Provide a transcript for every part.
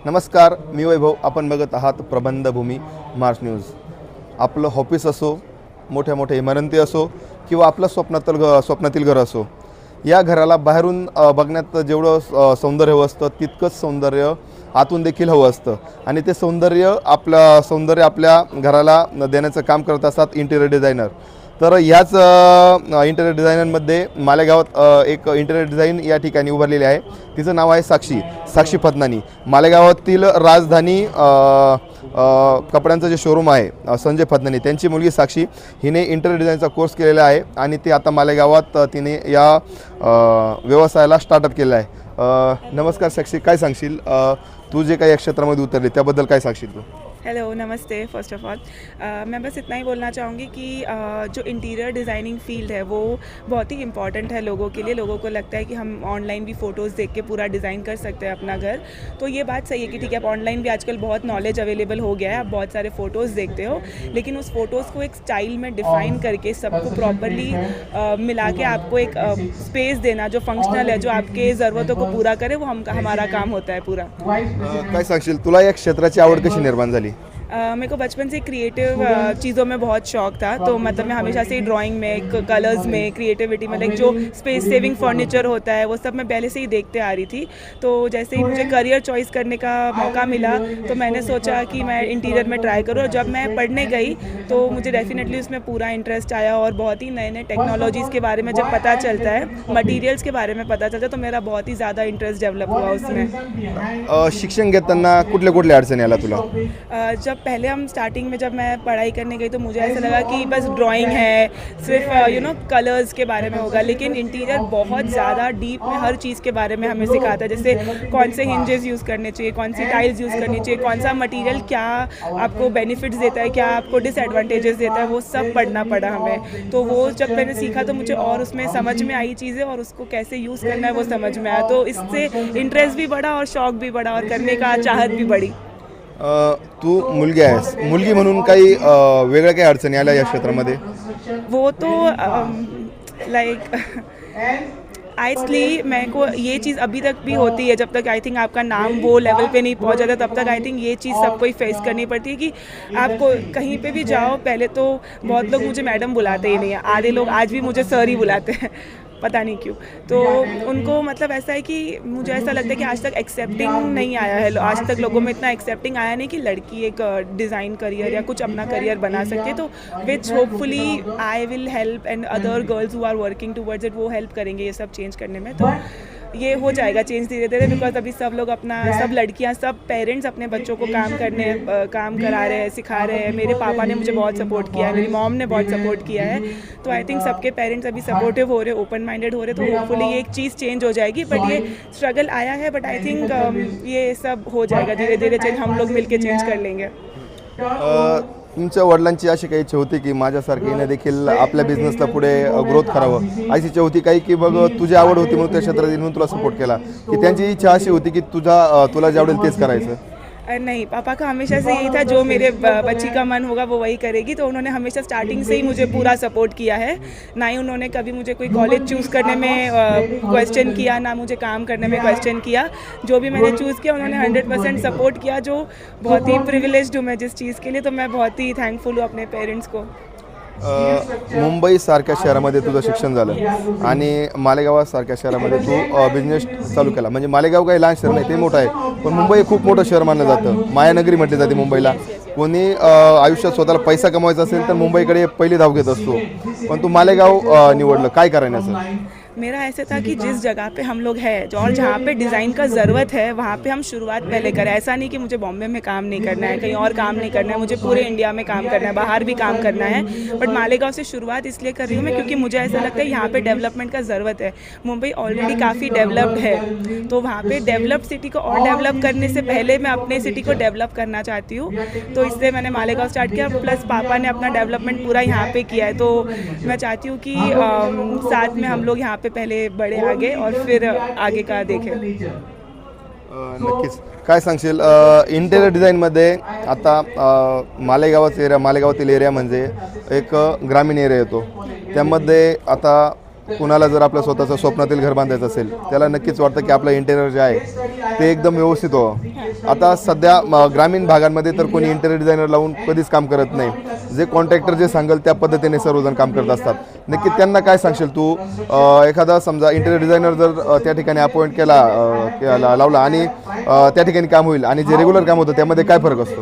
नमस्कार, मी वैभव. आपण बघत आहात प्रबंधभूमी मार्च न्यूज. आपलं ऑफिस असो, मोठ्या मोठ्या इमारती असो किंवा आपलं स्वप्नातील घर असो, या घराला बाहेरून बघण्यात जेवढं सौंदर्य हवं असतं तितकंच सौंदर्य आतून देखील हवं असतं. आणि ते सौंदर्य आपल्या घराला देण्याचं काम करत असतात इंटिरियर डिझायनर. तर याच इंटिरियर डिझायनरमध्ये मालेगावात एक इंटिरियर डिझाईन या ठिकाणी उभारलेली आहे. तिचं नाव आहे साक्षी पद्नानी. मालेगावातील राजधानी कपड्यांचं जे शोरूम आहे संजय पद्नानी त्यांची मुलगी साक्षी हिने इंटिरियर डिझाईनचा कोर्स केलेला आहे आणि ती आता मालेगावात तिने या व्यवसायाला स्टार्टअप केलं आहे. नमस्कार साक्षी, काय सांगशील तू जे काही या क्षेत्रामध्ये उतरले त्याबद्दल काय सांगशील तू? हेलो, नमस्ते. फ़र्स्ट ऑफ़ ऑल मैं बस इतना ही बोलना चाहूँगी कि जो इंटीरियर डिज़ाइनिंग फ़ील्ड है वो बहुत ही इम्पॉर्टेंट है लोगों के लिए. लोगों को लगता है कि हम ऑनलाइन भी फ़ोटोज़ देख के पूरा डिज़ाइन कर सकते हैं अपना घर. तो ये बात सही है कि ठीक है, आप ऑनलाइन भी आजकल बहुत नॉलेज अवेलेबल हो गया है, आप बहुत सारे फ़ोटोज़ देखते हो, लेकिन उस फ़ोटोज़ को एक स्टाइल में डिफ़ाइन करके सबको प्रॉपरली मिला के आपको एक स्पेस देना जो फंक्शनल है, जो आपके ज़रूरतों को पूरा करे, वो हमारा काम होता है पूरा. काय सांगशील, तुला या क्षेत्राची आवड कशी निर्माण झाली? मेरे को बचपन से क्रिएटिव चीज़ों में बहुत शौक था. तो मतलब मैं हमेशा से ड्राइंग में, कलर्स में, क्रिएटिविटी में, लाइक जो स्पेस सेविंग फर्नीचर होता है वो सब मैं पहले से ही देखते आ रही थी. तो जैसे ही मुझे करियर चॉइस करने का मौका मिला तो मैंने सोचा कि मैं इंटीरियर में ट्राई करूँ. और जब मैं पढ़ने गई तो मुझे डेफिनेटली उसमें पूरा इंटरेस्ट आया और बहुत ही नए नए टेक्नोलॉजीज़ के बारे में जब पता चलता है, मटीरियल्स के बारे में पता चलता है, तो मेरा बहुत ही ज़्यादा इंटरेस्ट डेवलप हुआ उसमें. शिक्षण घेताना कुठल्या अडचणी आल्या तुला? जब पहले हम स्टार्टिंग में जब मैं पढ़ाई करने गई तो मुझे ऐसा लगा कि बस ड्राइंग है, सिर्फ कलर्स के बारे में होगा, लेकिन इंटीरियर बहुत ज़्यादा डीप में हर चीज़ के बारे में हमें सिखाता है. जैसे कौन से हिंजेस यूज़ करने चाहिए, कौन सी टाइल्स यूज़ करनी चाहिए, कौन सा मटेरियल क्या आपको बेनिफिट्स देता है, क्या आपको डिसएडवांटेजेस देता है, वो सब पढ़ना पड़ा हमें. तो वो जब मैंने सीखा तो मुझे और उसमें समझ में आई चीज़ें और उसको कैसे यूज़ करना है वो समझ में आया. तो इससे इंटरेस्ट भी बढ़ा और शौक भी बढ़ा और करने का चाहत भी बढ़ी. तू मुलगी आहेस, मुलगी म्हणून काही वेगळ्या काही अडचणी आल्या या क्षेत्रामध्ये? वो तो लाइक आइसली मेरे को ये चीज़ अभी तक भी होती है. जब तक आई थिंक आपका नाम वो लेवल पे नहीं पहुंच जाता तब तक आई थिंक ये चीज़ सबको ही फेस करनी पड़ती है कि आपको कहीं पे भी जाओ. पहले तो बहुत लोग मुझे मैडम बुलाते ही नहीं है, आधे लोग आज भी मुझे सर ही बुलाते हैं, पता नहीं क्यों. तो उनको मतलब ऐसा है कि मुझे ऐसा लगता है कि आज तक एक्सेप्टिंग नहीं आया है, आज तक लोगों में इतना एक्सेप्टिंग आया नहीं कि लड़की एक डिज़ाइन करियर या कुछ अपना करियर बना सकती है. तो which hopefully I will help and other girls who are working towards it, वो हेल्प करेंगे ये सब चेंज करने में. तो ये हो जाएगा चेंज धीरे धीरे, बिकॉज अभी सब लोग अपना, सब लड़कियां, सब पेरेंट्स अपने बच्चों को काम करा रहे हैं, सिखा रहे हैं. मेरे पापा ने मुझे बहुत सपोर्ट किया है, मेरी मॉम ने बहुत सपोर्ट किया है. तो आई थिंक सबके पेरेंट्स अभी सपोर्टिव हो रहे, ओपन माइंडेड हो रहे. तो होपफुली ये एक चीज़ चेंज हो जाएगी. बट ये स्ट्रगल आया है, बट आई थिंक ये सब हो जाएगा धीरे धीरे चेंज, हम लोग मिलके चेंज कर लेंगे. तुमच्या वडिलांची अशी काही इच्छा होती की माझ्यासारखी हिने देखील आपल्या बिझनेसला पुढे ग्रोथ करावं, अशी इच्छा होती काही की मग तुझी आवड होती म्हणून त्या क्षेत्रात म्हणून तुला सपोर्ट केला, की त्यांची इच्छा अशी होती की तुला जे आवडेल तेच करायचं? नहीं, पापा का हमेशा से यही था, जो मेरे बच्ची का मन होगा वो वही करेगी. तो उन्होंने हमेशा स्टार्टिंग से ही मुझे पूरा सपोर्ट किया है. ना ही उन्होंने कभी मुझे कोई कॉलेज चूज़ करने में क्वेश्चन किया, ना मुझे काम करने में क्वेश्चन किया. जो भी मैंने चूज़ किया उन्होंने 100% सपोर्ट किया, जो बहुत ही प्रिविलेज्ड हूँ मैं जिस चीज़ के लिए. तो मैं बहुत ही थैंकफुल हूँ अपने पेरेंट्स को. मुंबईसारख्या शहरामध्ये तुझं शिक्षण झालं आणि मालेगावासारख्या शहरामध्ये तू बिझनेस चालू केला. म्हणजे मालेगाव काही लहान शहर नाही, ते मोठं आहे, पण मुंबई खूप मोठं शहर मानलं जातं. मायानगरी म्हटली जाते मुंबईला. कोणी आयुष्यात स्वतःला पैसा कमवायचा असेल तर मुंबईकडे पहिली धाव घेत असतो, पण तू मालेगाव निवडलं, काय करण्याचं? मेरा ऐसे था कि जिस जगह पे हम लोग हैं और जहाँ पे डिज़ाइन का ज़रूरत है वहाँ पे हम शुरुआत पहले करें. ऐसा नहीं कि मुझे बॉम्बे में काम नहीं करना है, कहीं और काम नहीं करना है, मुझे पूरे इंडिया में काम करना है, बाहर भी काम करना है. बट मालेगांव से शुरुआत इसलिए कर रही हूँ मैं क्योंकि मुझे ऐसा लगता है यहाँ पे डेवलपमेंट का ज़रूरत है. मुंबई ऑलरेडी काफ़ी डेवलप्ड है, तो वहाँ पे डेवलप्ड सिटी को और डेवलप करने से पहले मैं अपने सिटी को डेवलप करना चाहती हूँ. तो इसलिए मैंने मालेगांव स्टार्ट किया. प्लस पापा ने अपना डेवलपमेंट पूरा यहाँ पे किया है, तो मैं चाहती हूँ कि साथ में हम लोग यहाँ पे पहले बड़े आगे और फिर आगे का देखें. नक्कीच. काय सांगशील इंटेरियर डिझाईनमध्ये? आता मालेगावातील एरिया म्हणजे एक ग्रामीण एरिया येतो, त्यामध्ये आता कुणाला जर आपलं स्वतःचं स्वप्नातील घर बांधायचं असेल त्याला नक्कीच वाटतं की आपलं इंटेरियर जे आहे ते एकदम व्यवस्थित व्हावं. आता सध्या ग्रामीण भागांमध्ये तर कोणी इंटेरियर डिझायनर लावून कधीच काम करत नाही. जे कॉन्ट्रॅक्टर जे सांगेल त्या पद्धतीने सर्वजण काम करत असतात. नक्की त्यांना काय सांगशील तू? एखादा समजा इंटेरियर डिझायनर जर त्या ठिकाणी अपॉइंट लावला आणि त्या ठिकाणी काम होईल आणि जे रेग्युलर काम होतं त्यामध्ये काय फरक असतो?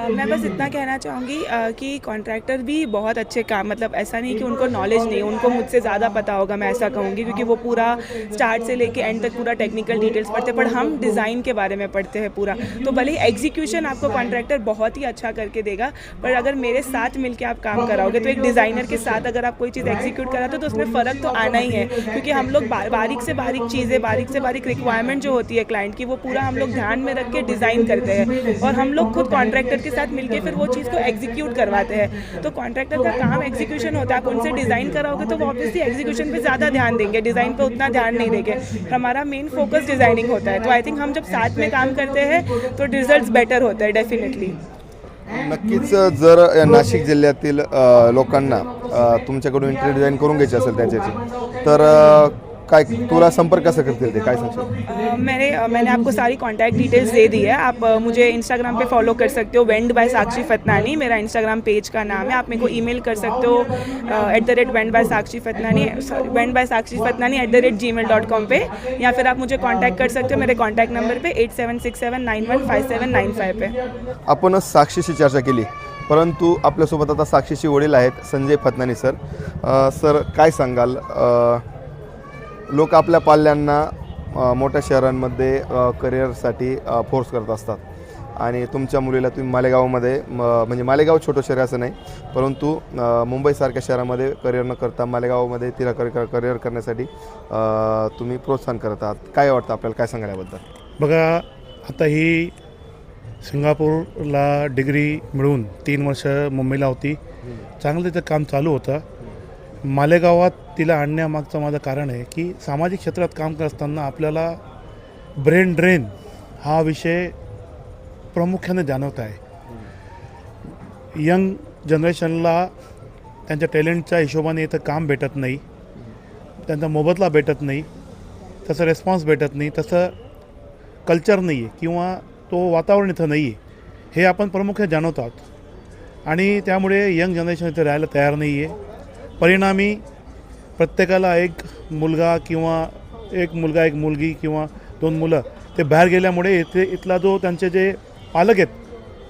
मैं बस इतना कहना चाहूँगी कि कॉन्ट्रैक्टर भी बहुत अच्छे काम, मतलब ऐसा नहीं कि उनको नॉलेज नहीं, उनको मुझसे ज़्यादा पता होगा, मैं ऐसा कहूँगी, क्योंकि वो पूरा स्टार्ट से लेके एंड तक पूरा टेक्निकल डिटेल्स पढ़ते हैं, पर हम डिज़ाइन के बारे में पढ़ते हैं पूरा. तो भले ही एग्जीक्यूशन आपको कॉन्ट्रैक्टर बहुत ही अच्छा करके देगा, पर अगर मेरे साथ मिलके आप काम कराओगे तो एक डिज़ाइनर के साथ अगर आप कोई चीज़ एग्जीक्यूट कराते हो तो उसमें फ़र्क तो आना ही है, क्योंकि हम लोग बारीक से बारीक चीज़ें, बारीक से बारीक रिक्वायरमेंट जो होती है क्लाइंट की, वो पूरा हम लोग ध्यान में रख के डिज़ाइन करते हैं, और हम लोग खुद कॉन्ट्रैक्टर के साथ मिलके फिर वो चीज़ को एग्जीक्यूट करवाते हैं. तो कॉन्ट्रैक्टर का काम एग्जीक्यूशन होता है. आप उनसे डिज़ाइन कराओगे तो वो ऑब्वियसली एग्जीक्यूशन पे ज़्यादा ध्यान देंगे, डिज़ाइन पे उतना ध्यान नहीं देंगे. हमारा मेन फोकस डिज़ाइनिंग होता है. तो आई थिंक हम जब साथ में काम करते हैं तो रिजल्ट्स बेटर होते हैं डेफिनेटली. नक्कीच जर नाशिक जिल्ह्यातील लोकांना तुमच्याकडून इंटेरियर डिझाईन करून घ्यायची असेल त्याच्याची तर काय तुला संपर्क कसं करतील ते काय सांगशील? मैंने आपको सारी कॉन्टैक्ट डिटेल्स दे दी है. आप मुझे इंस्टाग्राम पे फॉलो कर सकते हो, वेंड बाय साक्षी फतनानी मेरा इंस्टाग्राम पेज का नाम है. आप मेरे को ईमेल कर सकते हो @wendt@sakshifatnani@gmail.com पे, या फिर आप मुझे कांटेक्ट कर सकते हो मेरे कॉन्टैक्ट नंबर पे 8767915795 पे. आपण साक्षीशी चर्चा केली, परंतु आपल्यासोबत आता साक्षीचे वडील आहेत संजय फतनानी सर. सर काय सांगाल? लोक आपल्या पाल्यांना मोठ्या शहरांमध्ये करिअरसाठी फोर्स करत असतात आणि तुमच्या मुलीला तुम्ही मालेगावमध्ये म्हणजे मालेगाव छोटं शहर असं नाही, परंतु मुंबईसारख्या शहरामध्ये करिअर न करता मालेगावमध्ये तिला करिअर करण्यासाठी तुम्ही प्रोत्साहन करत आहात. काय वाटतं आपल्याला, काय सांगाल याबद्दल? बघा, आता ही सिंगापूरला डिग्री मिळून 3 वर्ष मुंबईला होती, चांगलं तिथं काम चालू होतं. मालेगावात तिला आणण्यामागचं माझं कारण आहे की सामाजिक क्षेत्रात काम करत असताना आपल्याला ब्रेन ड्रेन हा विषय प्रामुख्याने जाणवत आहे. यंग जनरेशनला त्यांच्या टॅलेंटच्या हिशोबाने इथं काम भेटत नाही, त्यांचा मोबदला भेटत नाही, तसं रिस्पॉन्स भेटत नाही, तसं कल्चर नाही आहे किंवा तो वातावरण इथं नाही आहे, हे आपण प्रामुख्याने जाणवत आहोत. आणि त्यामुळे यंग जनरेशन इथं राहायला तयार नाही आहे. परिणामी प्रत्येकाला एक मुलगा एक मुलगी किंवा 2 मुलं ते बाहेर गेल्यामुळे इथला जो त्यांचे जे पालक आहेत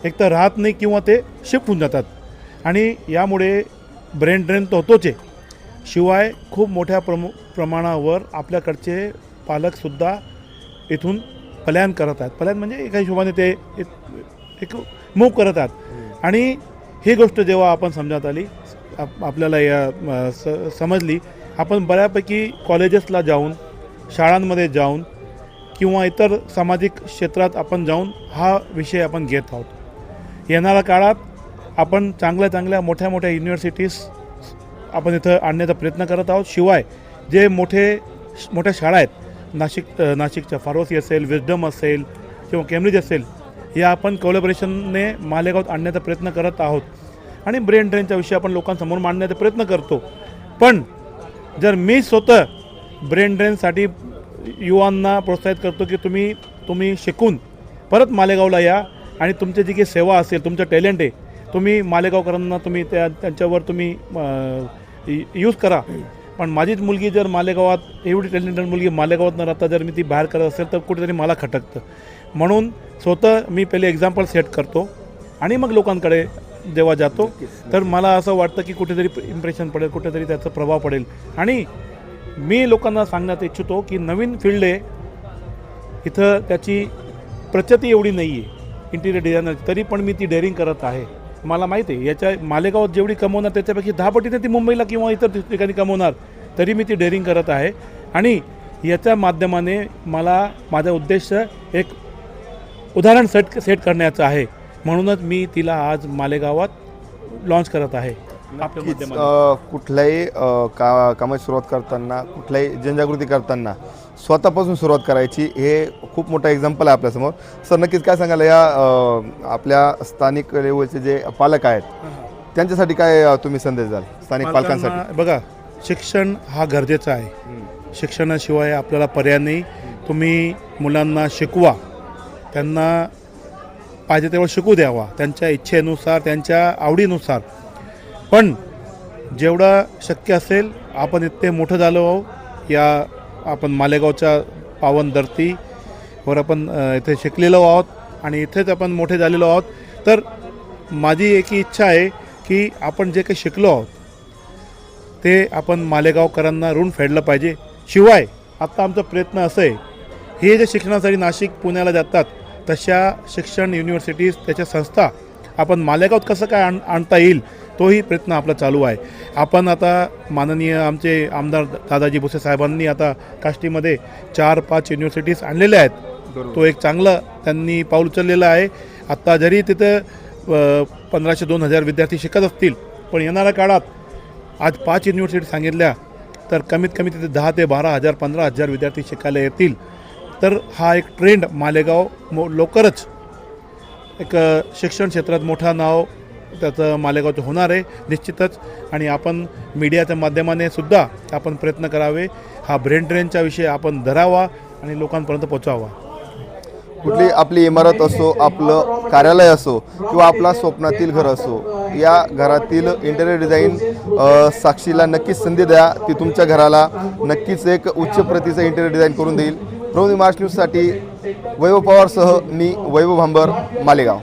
एक तर राहत नाही किंवा ते शिफ्ट होऊन जातात, आणि यामुळे ब्रेन ड्रेन तर होतोच आहे, शिवाय खूप मोठ्या प्रमाणावर आपल्याकडचे पालकसुद्धा इथून पलायन करत आहेत. पलायन म्हणजे एका हिशोबाने ते एक मूव करत आहेत. आणि ही गोष्ट जेव्हा आपण समजत आली, आपल्याला समजली, आपण बऱ्यापैकी कॉलेजेसला जाऊन, शाळांमध्ये जाऊन किंवा इतर सामाजिक क्षेत्रात आपण जाऊन हा विषय आपण घेत आहोत. येणाऱ्या काळात आपण चांगल्या मोठ्या युनिव्हर्सिटीज आपण इथं आणण्याचा प्रयत्न करत आहोत. शिवाय जे मोठ्या शाळा आहेत, नाशिकच्या फार्मसी असेल, विजडम असेल किंवा केम्ब्रिज असेल, या आपण कोलॅबोरेशनने मालेगावात आणण्याचा प्रयत्न करत आहोत. आणि ब्रेन ड्रेनचा विषय आपण लोकांसमोर मांडण्याचा प्रयत्न करतो. पण जर मी स्वतः ब्रेन ड्रेनसाठी युवांना प्रोत्साहित करतो की तुम्ही शिकून परत मालेगावला या आणि तुमची जी काही सेवा असेल, तुमचं टॅलेंट आहे, तुम्ही मालेगावकरांना तुम्ही त्यांच्यावर तुम्ही यूज करा. पण माझीच मुलगी जर मालेगावात, एवढी टॅलेंटेड मुलगी मालेगावात न राहता जर मी ती बाहेर करत असेल तर कुठेतरी मला खटकतं. म्हणून स्वतः मी पहिले एक्झाम्पल सेट करतो आणि मग लोकांकडे जेव्हा जातो तर मला असं वाटतं की कुठेतरी इम्प्रेशन पडेल, कुठेतरी त्याचा प्रभाव पडेल. आणि मी लोकांना सांगण्यात इच्छितो की नवीन फील्ड आहे, इथं त्याची प्रचिती एवढी नाही आहे इंटिरियर डिझायनर, तरी पण मी ती डेअरिंग करत आहे. मला माहिती आहे याच्या मालेगावात जेवढी कमवणार त्याच्यापेक्षा 10 पटीने ती मुंबईला किंवा इतर ठिकाणी कमवणार, तरी मी ती डेअरिंग करत आहे. आणि याच्या माध्यमाने मला माझा उद्देश एक उदाहरण सेट करण्याचं आहे. म्हणूनच मी तिला आज मालेगावात लॉन्च करत आहे. कुठल्याही कामाची सुरुवात करताना, कुठल्याही जनजागृती करताना स्वतःपासून सुरुवात करायची, हे खूप मोठं एक्झाम्पल आहे आपल्यासमोर. सर नक्कीच काय सांगाल या आपल्या स्थानिक लेवलचे जे पालक आहेत त्यांच्यासाठी काय तुम्ही संदेश द्याल स्थानिक पालकांसाठी? बघा, शिक्षण हा गरजेचा आहे. शिक्षणाशिवाय आपल्याला पर्याय नाही. तुम्ही मुलांना शिकवा, त्यांना पाहिजे तेव्हा शिकू द्यावा, त्यांच्या इच्छेनुसार, त्यांच्या आवडीनुसार. पण जेवढं शक्य असेल, आपण इतके मोठं झालो आहो, या आपण मालेगावच्या पावन धरतीवर आपण इथे शिकलेलो आहोत आणि इथेच आपण मोठे झालेलो आहोत. तर माझी एक इच्छा आहे की आपण जे काही शिकलो आहोत ते आपण मालेगावकरांना ऋण फेडलं पाहिजे. शिवाय आत्ता आमचा प्रयत्न असं आहे, हे जे शिक्षणासाठी नाशिक पुण्याला जातात तशा शिक्षण युनिव्हर्सिटीज, त्याच्या संस्था आपण मालेगावात कसं काय आणता येईल, तोही प्रयत्न आपला चालू आहे. आपण आता माननीय आमचे आमदार दादाजी भुसे साहेबांनी आता काष्टीमध्ये 4-5 युनिव्हर्सिटीज आणलेल्या आहेत. तो एक चांगलं त्यांनी पाऊल उचललेलं आहे. आत्ता जरी तिथं 1500-2000 विद्यार्थी शिकत असतील, पण येणाऱ्या काळात आज 5 युनिव्हर्सिटी सांगितल्या तर कमीत कमी तिथे 10 ते 12,000 15,000 विद्यार्थी शिकायला येतील. तर हा एक ट्रेंड मालेगाव लवकरच एक शिक्षण क्षेत्रात मोठा नाव त्याचं मालेगावचं होणार आहे निश्चितच. आणि आपण मीडियाच्या माध्यमाने सुद्धा आपण प्रयत्न करावे, हा ब्रेन ड्रेनचा विषय आपण धरावा आणि लोकांपर्यंत पोहोचवावा. कुठली आपली इमारत असो, आपलं कार्यालय असो किंवा आपला स्वप्नातील घर असो, या घरातील इंटेरियर डिझाईन साक्षीला नक्कीच संधी द्या. ती तुमच्या घराला नक्कीच एक उच्च प्रतीचं इंटेरियर डिझाईन करून देईल. प्रबंध महाराष्ट्र न्यूजसाठी वैभव पवारसह मी वैभव भांबर, मालेगाव.